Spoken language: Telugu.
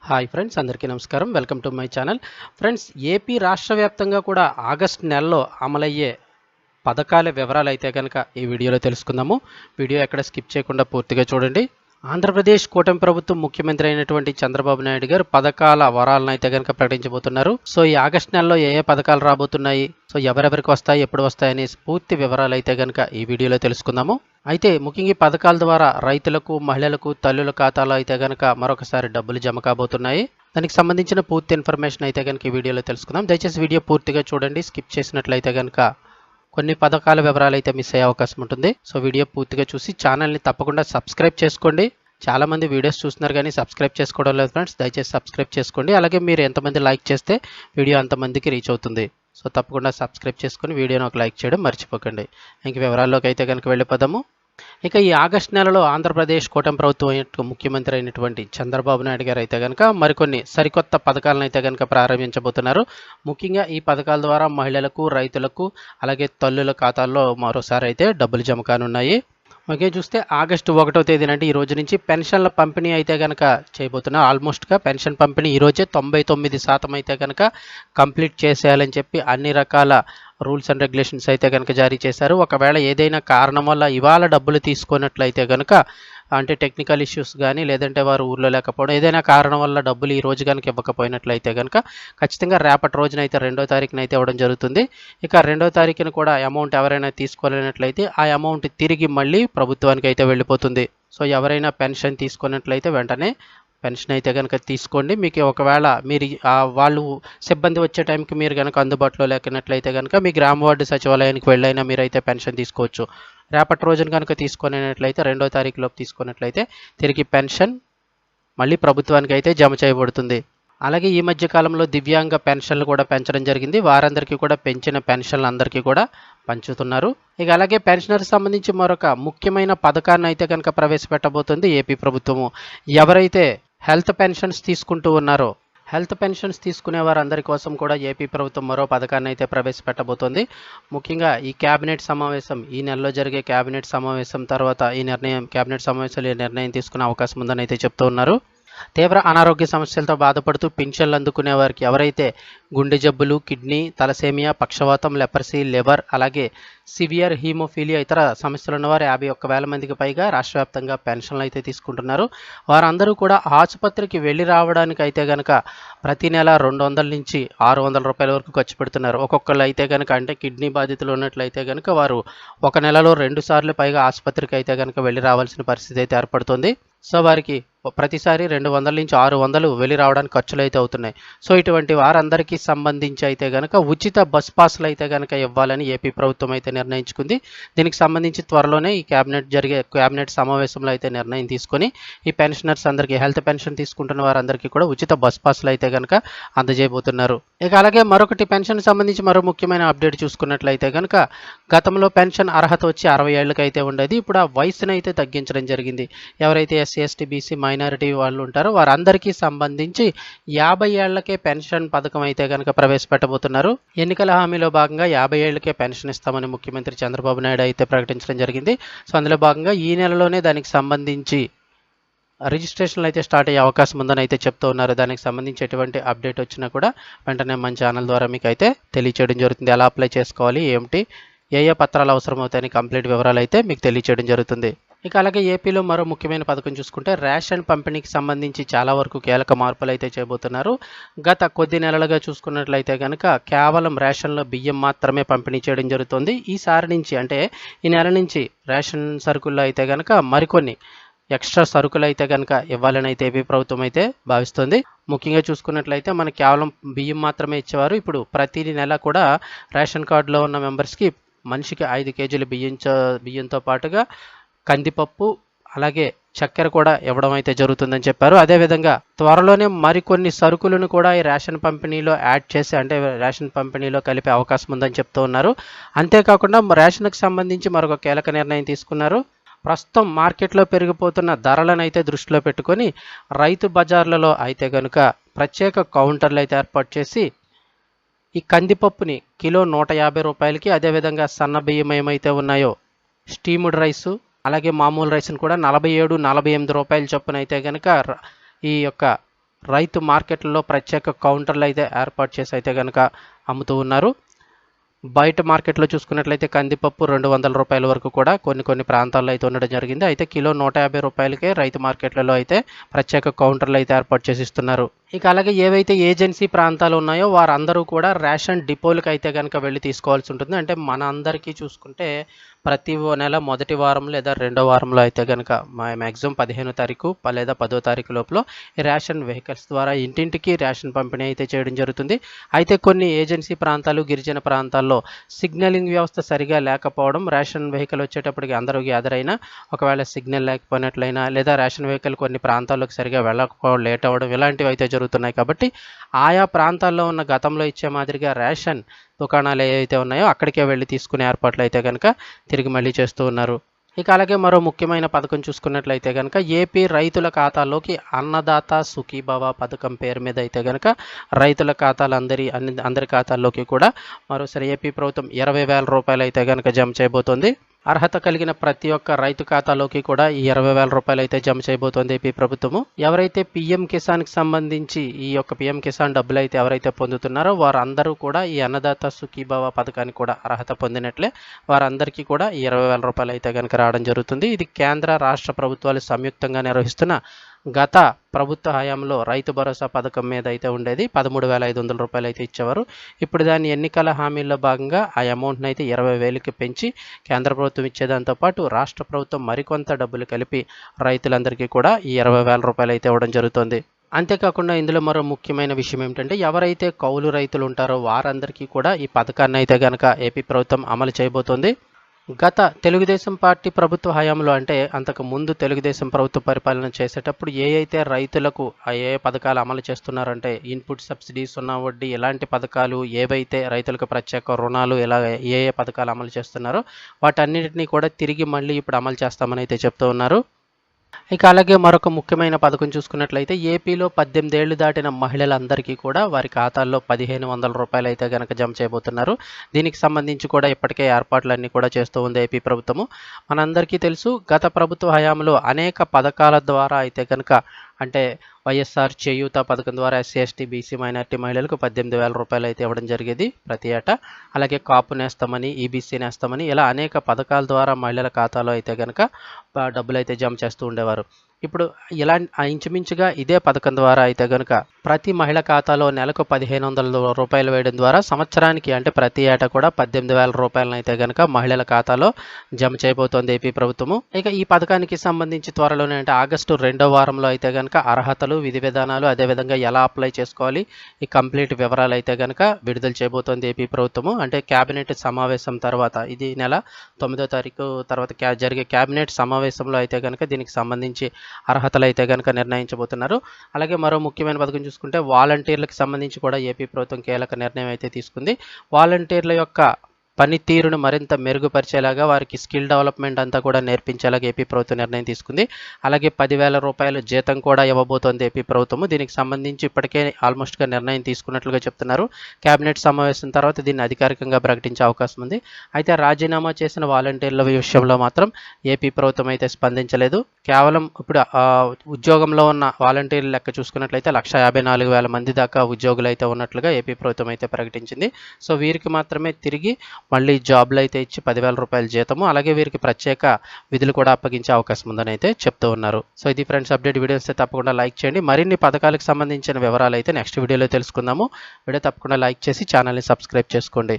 హాయ్ ఫ్రెండ్స్, అందరికీ నమస్కారం. Welcome to my channel. Friends, AP రాష్ట్ర వ్యాప్తంగా కూడా ఆగస్టు నెలలో అమలయ్యే పథకాల వివరాలు అయితే కనుక ఈ వీడియోలో తెలుసుకుందాము. వీడియో ఎక్కడ స్కిప్ చేయకుండా పూర్తిగా చూడండి. ఆంధ్రప్రదేశ్ కూటమి ప్రభుత్వం ముఖ్యమంత్రి అయినటువంటి చంద్రబాబు నాయుడు గారు పథకాల వరాలను అయితే కనుక ప్రకటించబోతున్నారు. సో ఈ ఆగస్టు నెలలో ఏ పథకాలు రాబోతున్నాయి, సో ఎవరెవరికి వస్తాయి, ఎప్పుడు వస్తాయనే పూర్తి వివరాలు అయితే కనుక ఈ వీడియోలో తెలుసుకుందాము. అయితే ముఖ్యంగా ఈ పథకాల ద్వారా రైతులకు, మహిళలకు, తల్లుల ఖాతాలో అయితే కనుక మరొకసారి డబ్బులు జమ కాబోతున్నాయి. దానికి సంబంధించిన పూర్తి ఇన్ఫర్మేషన్ అయితే కనుక ఈ వీడియోలో తెలుసుకుందాం. దయచేసి వీడియో పూర్తిగా చూడండి. స్కిప్ చేసినట్లయితే కనుక కొన్ని పథకాల వివరాలు అయితే మిస్ అయ్యే అవకాశం ఉంటుంది. సో వీడియో పూర్తిగా చూసి ఛానల్ని తప్పకుండా సబ్స్క్రైబ్ చేసుకోండి. చాలా మంది వీడియోస్ చూస్తున్నారు కానీ సబ్స్క్రైబ్ చేసుకోవడం లేదు ఫ్రెండ్స్. దయచేసి సబ్స్క్రైబ్ చేసుకోండి. అలాగే మీరు ఎంతమంది లైక్ చేస్తే వీడియో అంతమందికి రీచ్ అవుతుంది. సో తప్పకుండా సబ్స్క్రైబ్ చేసుకొని వీడియోని ఒక లైక్ చేయడం మర్చిపోకండి. ఇంక వివరాల్లోకి అయితే కనుక వెళ్ళిపోదాము. ఇక ఈ ఆగస్టు నెలలో ఆంధ్రప్రదేశ్ కూటమి ప్రభుత్వం ముఖ్యమంత్రి అయినటువంటి చంద్రబాబు నాయుడు గారు అయితే కనుక మరికొన్ని సరికొత్త పథకాలను అయితే కనుక ప్రారంభించబోతున్నారు. ముఖ్యంగా ఈ పథకాల ద్వారా మహిళలకు, రైతులకు, అలాగే తల్లుల ఖాతాల్లో మరోసారి అయితే డబ్బులు జమ కానున్నాయి. ఓకే, చూస్తే ఆగస్టు 1వ తేదీన అంటే ఈ రోజు నుంచి పెన్షన్ల పంపిణీ అయితే కనుక చేయబోతున్నారు. ఆల్మోస్ట్గా పెన్షన్ పంపిణీ ఈరోజే 99% అయితే కనుక కంప్లీట్ చేసేయాలని చెప్పి అన్ని రకాల రూల్స్ అండ్ రెగ్యులేషన్స్ అయితే కనుక జారీ చేశారు. ఒకవేళ ఏదైనా కారణం వల్ల ఇవాళ డబ్బులు తీసుకున్నట్లయితే కనుక, అంటే టెక్నికల్ ఇష్యూస్ కానీ, లేదంటే వారు ఊర్లో లేకపోవడం, ఏదైనా కారణం వల్ల డబ్బులు ఈ రోజు కనుక ఇవ్వకపోయినట్లయితే కనుక ఖచ్చితంగా రేపటి రోజున అయితే 2వ తారీఖున అయితే ఇవ్వడం జరుగుతుంది. ఇక 2వ తారీఖున కూడా అమౌంట్ ఎవరైనా తీసుకోలేనట్లయితే ఆ అమౌంట్ తిరిగి మళ్ళీ ప్రభుత్వానికి అయితే వెళ్ళిపోతుంది. సో ఎవరైనా పెన్షన్ తీసుకున్నట్లయితే వెంటనే పెన్షన్ అయితే కనుక తీసుకోండి. మీకు ఒకవేళ మీరు వాళ్ళు సిబ్బంది వచ్చే టైంకి మీరు కనుక అందుబాటులో లేకున్నట్లయితే కనుక మీ గ్రామ వార్డు సచివాలయానికి వెళ్ళైనా మీరైతే పెన్షన్ తీసుకోవచ్చు. రేపటి రోజున కనుక తీసుకునేట్లయితే 2వ తారీఖులోపు తీసుకున్నట్లయితే తిరిగి పెన్షన్ మళ్ళీ ప్రభుత్వానికి అయితే జమ చేయబడుతుంది. అలాగే ఈ మధ్య కాలంలో దివ్యాంగ పెన్షన్లు కూడా పెంచడం జరిగింది. వారందరికీ కూడా పెంచిన పెన్షన్లు అందరికీ కూడా పంచుతున్నారు. ఇక అలాగే పెన్షనర్కి సంబంధించి మరొక ముఖ్యమైన పథకాన్ని అయితే కనుక ప్రవేశపెట్టబోతుంది ఏపీ ప్రభుత్వము. ఎవరైతే హెల్త్ పెన్షన్స్ తీసుకుంటూ ఉన్నారో, హెల్త్ పెన్షన్స్ తీసుకునే వారందరి కోసం కూడా ఏపీ ప్రభుత్వం మరో పథకాన్ని అయితే ప్రవేశపెట్టబోతోంది. ముఖ్యంగా ఈ క్యాబినెట్ సమావేశం, ఈ నెలలో జరిగే క్యాబినెట్ సమావేశం తర్వాత క్యాబినెట్ సమావేశాలు ఈ నిర్ణయం తీసుకునే అవకాశం ఉందని అయితే చెప్తూ ఉన్నారు. తీవ్ర అనారోగ్య సమస్యలతో బాధపడుతూ పింఛన్లు అందుకునే వారికి, ఎవరైతే గుండె జబ్బులు, కిడ్నీ, తలసేమియా, పక్షవాతం, లెపర్సీ, లివర్, అలాగే సివియర్ హీమోఫీలియా ఇతర సమస్యలు ఉన్నవారు 51,000 మందికి పైగా రాష్ట్ర వ్యాప్తంగా పెన్షన్లు అయితే తీసుకుంటున్నారు. వారందరూ కూడా ఆసుపత్రికి వెళ్ళి రావడానికి అయితే కనుక ప్రతి నెల 200 నుంచి 600 రూపాయల వరకు ఖర్చు పెడుతున్నారు. ఒక్కొక్కళ్ళు అయితే కనుక, అంటే కిడ్నీ బాధితులు ఉన్నట్లయితే కనుక వారు ఒక నెలలో 2 సార్లు పైగా ఆసుపత్రికి అయితే కనుక వెళ్ళి రావాల్సిన పరిస్థితి అయితే ఏర్పడుతుంది. సో వారికి ప్రతిసారి 200 నుంచి 600 వెళ్ళి రావడానికి ఖర్చులు అయితే అవుతున్నాయి. సో ఇటువంటి వారందరికీ సంబంధించి అయితే కనుక ఉచిత బస్ పాస్లు అయితే కనుక ఇవ్వాలని ఏపీ ప్రభుత్వం అయితే నిర్ణయించుకుంది. దీనికి సంబంధించి త్వరలోనే ఈ క్యాబినెట్ సమావేశంలో అయితే నిర్ణయం తీసుకొని ఈ పెన్షనర్స్ అందరికీ, హెల్త్ పెన్షన్ తీసుకుంటున్న వారందరికీ కూడా ఉచిత బస్ పాస్లు అయితే కనుక అందజేయబోతున్నారు. ఇక అలాగే మరొకటి పెన్షన్ సంబంధించి మరో ముఖ్యమైన అప్డేట్ చూసుకున్నట్లయితే కనుక గతంలో పెన్షన్ అర్హత వచ్చి 60 ఏళ్ళకి అయితే ఉండేది. ఇప్పుడు ఆ వయసును అయితే తగ్గించడం జరిగింది. ఎవరైతే ఎస్సీ, ఎస్టీ, బీసీ, మైనారిటీ వాళ్ళు ఉంటారో వారందరికీ సంబంధించి 50 ఏళ్లకే పెన్షన్ పథకం అయితే కనుక ప్రవేశపెట్టబోతున్నారు. ఎన్నికల హామీలో భాగంగా 50 ఏళ్లకే పెన్షన్ ఇస్తామని ముఖ్యమంత్రి చంద్రబాబు నాయుడు అయితే ప్రకటించడం జరిగింది. సో అందులో భాగంగా ఈ నెలలోనే దానికి సంబంధించి రిజిస్ట్రేషన్లు అయితే స్టార్ట్ అయ్యే అవకాశం ఉందని అయితే చెప్తూ ఉన్నారు. దానికి సంబంధించి ఎటువంటి అప్డేట్ వచ్చినా కూడా వెంటనే మన ఛానల్ ద్వారా మీకు అయితే తెలియచేయడం జరుగుతుంది. ఎలా అప్లై చేసుకోవాలి, ఏమిటి, ఏ పత్రాలు అవసరమవుతాయని కంప్లీట్ వివరాలు అయితే మీకు తెలియచేయడం జరుగుతుంది. ఇక అలాగే ఏపీలో మరో ముఖ్యమైన పథకం చూసుకుంటే రేషన్ పంపిణీకి సంబంధించి చాలా వరకు కీలక మార్పులు అయితే చేయబోతున్నారు. గత కొద్ది నెలలుగా చూసుకున్నట్లయితే కనుక కేవలం రేషన్లో బియ్యం మాత్రమే పంపిణీ చేయడం జరుగుతుంది. ఈసారి నుంచి, అంటే ఈ నెల నుంచి రేషన్ సరుకుల్లో అయితే కనుక మరికొన్ని ఎక్స్ట్రా సరుకులు అయితే కనుక ఇవ్వాలని అయితే ఏపీ ప్రభుత్వం అయితే భావిస్తుంది. ముఖ్యంగా చూసుకున్నట్లయితే మనకి కేవలం బియ్యం మాత్రమే ఇచ్చేవారు. ఇప్పుడు ప్రతి నెల కూడా రేషన్ కార్డులో ఉన్న మెంబర్స్కి మనిషికి 5 కేజీల బియ్యంతో పాటుగా కందిపప్పు, అలాగే చక్కెర కూడా ఇవ్వడం అయితే జరుగుతుందని చెప్పారు. అదేవిధంగా త్వరలోనే మరికొన్ని సరుకులను కూడా ఈ రేషన్ పంపిణీలో యాడ్ చేసి, అంటే రేషన్ పంపిణీలో కలిపే అవకాశం ఉందని చెప్తూ ఉన్నారు. అంతేకాకుండా రేషన్కి సంబంధించి మరొక కీలక నిర్ణయం తీసుకున్నారు. ప్రస్తుతం మార్కెట్లో పెరిగిపోతున్న ధరలను అయితే దృష్టిలో పెట్టుకొని రైతు బజార్లలో అయితే కనుక ప్రత్యేక కౌంటర్లు అయితే ఏర్పాటు చేసి ఈ కందిపప్పుని కిలో 150 రూపాయలకి, అదేవిధంగా సన్న బియ్యం ఏమైతే ఉన్నాయో స్టీమ్డ్ రైసు, అలాగే మామూలు రైస్ని కూడా 47-48 రూపాయల చొప్పున అయితే కనుక ఈ యొక్క రైతు మార్కెట్లలో ప్రత్యేక కౌంటర్లు అయితే ఏర్పాటు చేసి అయితే కనుక అమ్ముతూ ఉన్నారు. బయట మార్కెట్లో చూసుకున్నట్లయితే కందిపప్పు 200 రూపాయల వరకు కూడా కొన్ని ప్రాంతాల్లో అయితే ఉండడం జరిగింది. అయితే కిలో 150 రూపాయలకే రైతు మార్కెట్లలో అయితే ప్రత్యేక కౌంటర్లు అయితే ఏర్పాటు చేసి ఇస్తున్నారు. ఇక అలాగే ఏవైతే ఏజెన్సీ ప్రాంతాలు ఉన్నాయో వారందరూ కూడా రేషన్ డిపోలకు అయితే కనుక వెళ్ళి తీసుకోవాల్సి ఉంటుంది. అంటే మన అందరికీ చూసుకుంటే ప్రతి నెల మొదటి వారం లేదా రెండో వారంలో అయితే కనుక మ్యాక్సిమం 15వ తారీఖు లేదా 10వ తారీఖు లోపల రేషన్ వెహికల్స్ ద్వారా ఇంటింటికి రేషన్ పంపిణీ అయితే చేయడం జరుగుతుంది. అయితే కొన్ని ఏజెన్సీ ప్రాంతాలు, గిరిజన ప్రాంతాల్లో సిగ్నలింగ్ వ్యవస్థ సరిగా లేకపోవడం, రేషన్ వెహికల్ వచ్చేటప్పటికి అందరూ గ్యాదర్ అయినా ఒకవేళ సిగ్నల్ లేకపోయినట్లయినా లేదా రేషన్ వెహికల్ కొన్ని ప్రాంతాల్లోకి సరిగా వెళ్ళకపోవడం, లేట్ అవ్వడం ఇలాంటివి అయితే జరుగుతున్నాయి. కాబట్టి ఆయా ప్రాంతాల్లో ఉన్న గతంలో ఇచ్చే మాదిరిగా రేషన్ దుకాణాలు ఏవైతే ఉన్నాయో అక్కడికే వెళ్ళి తీసుకునే ఏర్పాట్లు అయితే కనుక తిరిగి మళ్ళీ చేస్తూ ఉన్నారు. ఇక అలాగే మరో ముఖ్యమైన పథకం చూసుకున్నట్లయితే కనుక ఏపీ రైతుల ఖాతాలోకి అన్నదాత సుఖీభవ పథకం పేరు మీద అయితే కనుక రైతుల ఖాతాలు అందరి ఖాతాల్లోకి కూడా మరోసారి ఏపీ ప్రభుత్వం 20,000 రూపాయలు అయితే కనుక జమ చేయబోతోంది. అర్హత కలిగిన ప్రతి ఒక్క రైతు ఖాతాలోకి కూడా ఈ 20,000 రూపాయలు అయితే జమ చేయబోతోంది ఏపీ ప్రభుత్వము. ఎవరైతే పీఎం కిసాన్కి సంబంధించి ఈ యొక్క పీఎం కిసాన్ డబ్బులు అయితే ఎవరైతే పొందుతున్నారో వారందరూ కూడా ఈ అన్నదాత సుఖీభవ పథకానికి కూడా అర్హత పొందినట్లే వారందరికీ కూడా ఈ 20,000 రూపాయలు అయితే కనుక రావడం జరుగుతుంది. ఇది కేంద్ర రాష్ట్ర ప్రభుత్వాలు సంయుక్తంగా నిర్వహిస్తున్న గత ప్రభుత్వ హయాంలో రైతు భరోసా పథకం మీద అయితే ఉండేది. 13,500 రూపాయలు అయితే ఇచ్చేవారు. ఇప్పుడు దాన్ని ఎన్నికల హామీల్లో భాగంగా ఆ అమౌంట్ని అయితే 20,000కి పెంచి కేంద్ర ప్రభుత్వం ఇచ్చేదాంతో పాటు రాష్ట్ర ప్రభుత్వం మరికొంత డబ్బులు కలిపి రైతులందరికీ కూడా ఈ 20,000 రూపాయలు అయితే ఇవ్వడం జరుగుతుంది. అంతేకాకుండా ఇందులో మరో ముఖ్యమైన విషయం ఏమిటంటే ఎవరైతే కౌలు రైతులు ఉంటారో వారందరికీ కూడా ఈ పథకాన్ని అయితే కనుక ఏపీ ప్రభుత్వం అమలు చేయబోతోంది. గత తెలుగుదేశం పార్టీ ప్రభుత్వ హయాంలో అంటే అంతకు ముందు తెలుగుదేశం ప్రభుత్వ పరిపాలన చేసేటప్పుడు అయితే రైతులకు ఏ పథకాలు అమలు చేస్తున్నారంటే ఇన్పుట్ సబ్సిడీస్, ఉన్న వడ్డీ ఇలాంటి పథకాలు ఏవైతే రైతులకు ప్రత్యేక రుణాలు ఇలా ఏ పథకాలు అమలు చేస్తున్నారో వాటన్నిటిని కూడా తిరిగి మళ్ళీ ఇప్పుడు అమలు చేస్తామని అయితే చెప్తూ ఉన్నారు. ఇక అలాగే మరొక ముఖ్యమైన పథకం చూసుకున్నట్లయితే ఏపీలో 18 ఏళ్లు దాటిన మహిళలందరికీ కూడా వారి ఖాతాల్లో 1,500 రూపాయలు అయితే కనుక జమ చేయబోతున్నారు. దీనికి సంబంధించి కూడా ఇప్పటికే ఏర్పాట్లన్నీ కూడా చేస్తూ ఉంది ఏపీ ప్రభుత్వము. మనందరికీ తెలుసు గత ప్రభుత్వ హయాంలో అనేక పథకాల ద్వారా అయితే కనుక అంటే వైఎస్ఆర్ చేయూత పథకం ద్వారా ఎస్సీ, ఎస్టీ, బీసీ, మైనార్టీ మహిళలకు 18,000 రూపాయలు అయితే ఇవ్వడం జరిగేది ప్రతి ఏటా. అలాగే కాపు నేస్తామని, ఈబీసీ నేస్తామని ఇలా అనేక పథకాల ద్వారా మహిళల ఖాతాలో అయితే కనుక డబ్బులు అయితే జమ చేస్తూ ఉండేవారు. ఇప్పుడు ఇలా ఇంచుమించుగా ఇదే పథకం ద్వారా అయితే కనుక ప్రతి మహిళ ఖాతాలో నెలకు 1,500 రూపాయలు వేయడం ద్వారా సంవత్సరానికి అంటే ప్రతి ఏటా కూడా 18,000 రూపాయలను అయితే కనుక మహిళల ఖాతాలో జమ చేయబోతోంది ఏపీ ప్రభుత్వము. ఇక ఈ పథకానికి సంబంధించి త్వరలోనే అంటే ఆగస్టు 2వ వారంలో అయితే కనుక అర్హతలు, విధి విధానాలు, అదేవిధంగా ఎలా అప్లై చేసుకోవాలి ఈ కంప్లీట్ వివరాలు అయితే కనుక విడుదల చేయబోతోంది ఏపీ ప్రభుత్వము. అంటే కేబినెట్ సమావేశం తర్వాత ఇది నెల 9వ తారీఖు తర్వాత జరిగే కేబినెట్ సమావేశంలో అయితే కనుక దీనికి సంబంధించి అర్హతలు అయితే కనుక నిర్ణయించబోతున్నారు. అలాగే మరో ముఖ్యమైన పథకం చూసుకుంటే వాలంటీర్లకు సంబంధించి కూడా ఏపీ ప్రభుత్వం కీలక నిర్ణయం అయితే తీసుకుంది. వాలంటీర్ల యొక్క పనితీరును మరింత మెరుగుపరిచేలాగా వారికి స్కిల్ డెవలప్మెంట్ అంతా కూడా నేర్పించేలాగా ఏపీ ప్రభుత్వం నిర్ణయం తీసుకుంది. అలాగే 10,000 రూపాయలు జీతం కూడా ఇవ్వబోతోంది ఏపీ ప్రభుత్వము. దీనికి సంబంధించి ఇప్పటికే ఆల్మోస్ట్గా నిర్ణయం తీసుకున్నట్లుగా చెప్తున్నారు. కేబినెట్ సమావేశం తర్వాత దీన్ని అధికారికంగా ప్రకటించే అవకాశం ఉంది. అయితే రాజీనామా చేసిన వాలంటీర్ల విషయంలో మాత్రం ఏపీ ప్రభుత్వం అయితే స్పందించలేదు. కేవలం ఇప్పుడు ఉద్యోగంలో ఉన్న వాలంటీర్ల లెక్క చూసుకున్నట్లయితే 1,54,000 మంది దాకా ఉద్యోగులు అయితే ఉన్నట్లుగా ఏపీ ప్రభుత్వం అయితే ప్రకటించింది. సో వీరికి మాత్రమే తిరిగి మళ్ళీ జాబ్లు అయితే ఇచ్చి 10,000 రూపాయల జీతము అలాగే వీరికి ప్రత్యేక విధులు కూడా అప్పగించే అవకాశం ఉందని అయితే చెప్తూ ఉన్నారు. సో ఇది ఫ్రెండ్స్ అప్డేట్. వీడియోస్ తప్పకుండా లైక్ చేయండి. మరిన్ని పథకాలకు సంబంధించిన వివరాలు అయితే నెక్స్ట్ వీడియోలో తెలుసుకుందాము. వీడియో తప్పకుండా లైక్ చేసి ఛానల్ని సబ్స్క్రైబ్ చేసుకోండి.